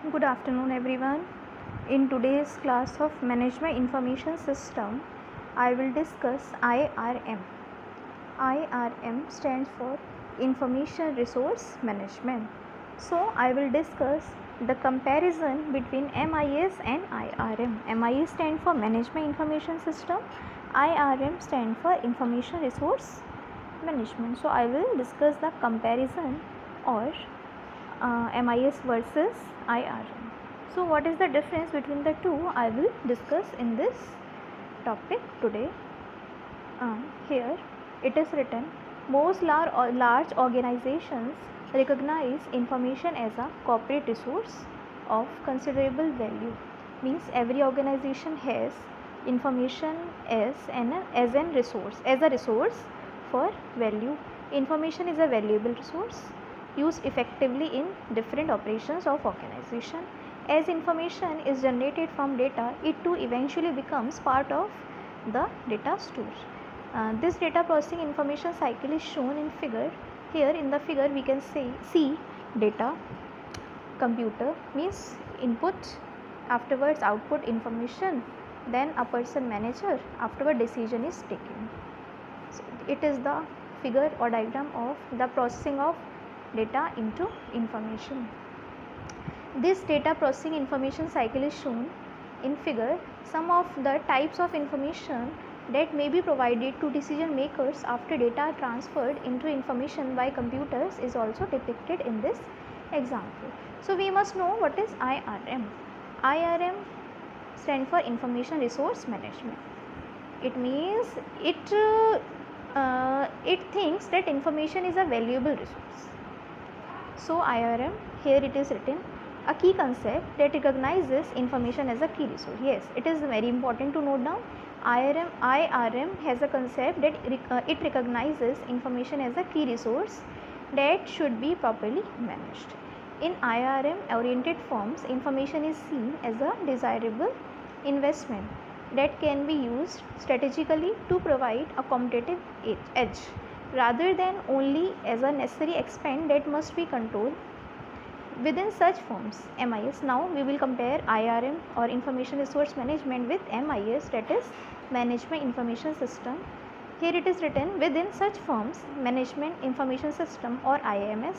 Good afternoon, everyone. In today's class of Management Information System, I will discuss IRM. IRM stands for Information Resource Management. So, I will discuss the comparison between MIS and IRM. MIS stands for Management Information System. IRM stands for Information Resource Management. So, I will discuss the comparison or MIS versus IRM. So, what is the difference between the two? I will discuss in this topic today. Here it is written, most large organizations recognize information as a corporate resource of considerable value. Means every organization has information as a resource for value. Information is a valuable resource used effectively in different operations of organization. As information is generated from data, it too eventually becomes part of the data store. This data processing information cycle is shown in figure. Here in the figure we can see data, computer means input, afterwards output information, then a person manager, afterward decision is taken. So it is the figure or diagram of the processing of data into information. This data processing information cycle is shown in figure. Some of the types of information that may be provided to decision makers after data are transferred into information by computers is also depicted in this example. So we must know what is IRM. IRM stands for Information Resource Management. It means it thinks that information is a valuable resource. So IRM, here it is written, a key concept that recognizes information as a key resource. Yes, it is very important to note down. IRM has a concept that it recognizes information as a key resource that should be properly managed. In IRM oriented firms, information is seen as a desirable investment that can be used strategically to provide a competitive edge rather than only as a necessary expense that must be controlled. Within such firms, MIS, now we will compare IRM or Information Resource Management with MIS, that is Management Information System. Here it is written, within such firms, Management Information System or MIS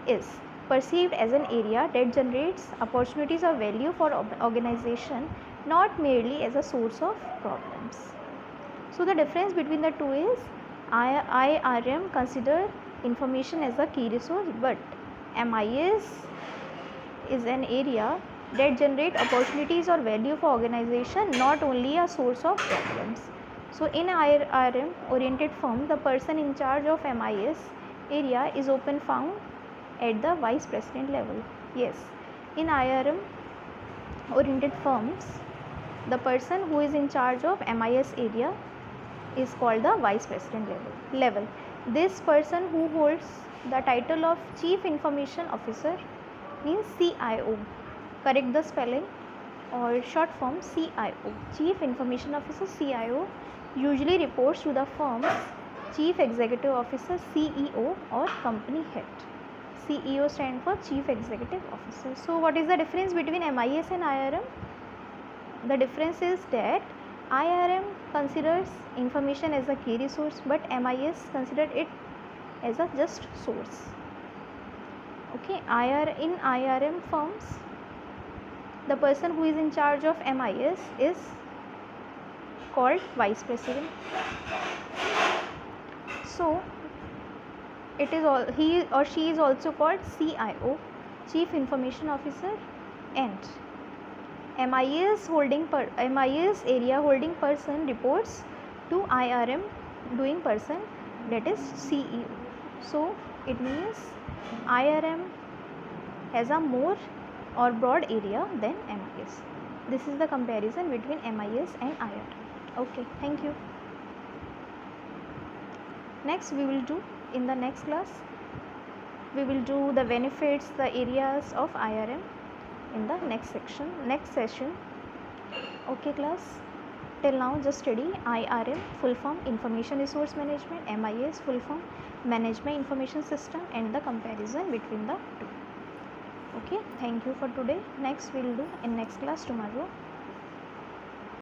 is perceived as an area that generates opportunities of value for organization, not merely as a source of problems. So the difference between the two is IRM consider information as a key resource, but MIS is an area that generate opportunities or value for organization, not only a source of problems. So in IRM oriented firm, the person in charge of MIS area is often found at the vice president level. Yes, in IRM oriented firms, the person who is in charge of MIS area is called the vice president level. This person who holds the title of Chief Information Officer means CIO. Correct the spelling, or short form CIO. Chief Information Officer CIO usually reports to the firm's Chief Executive Officer CEO or company head. CEO stands for Chief Executive Officer. So what is the difference between MIS and IRM? The difference is that IRM considers information as a key resource, but MIS considered it as a just source. Okay, in IRM firms, the person who is in charge of MIS is called vice president. So it is he or she is also called CIO, Chief Information Officer, and MIS area holding person reports to IRM doing person, that is CEO. So it means IRM has a more or broad area than MIS. This is the comparison between MIS and IRM. Okay, thank you. Next we will do, in the next class, we will do the benefits, the areas of IRM in the next session. Okay class, till now just study IRM, full form Information Resource Management, MIS, full form Management Information System, and the comparison between the two. Okay, thank you for today. Next we'll do in next class tomorrow.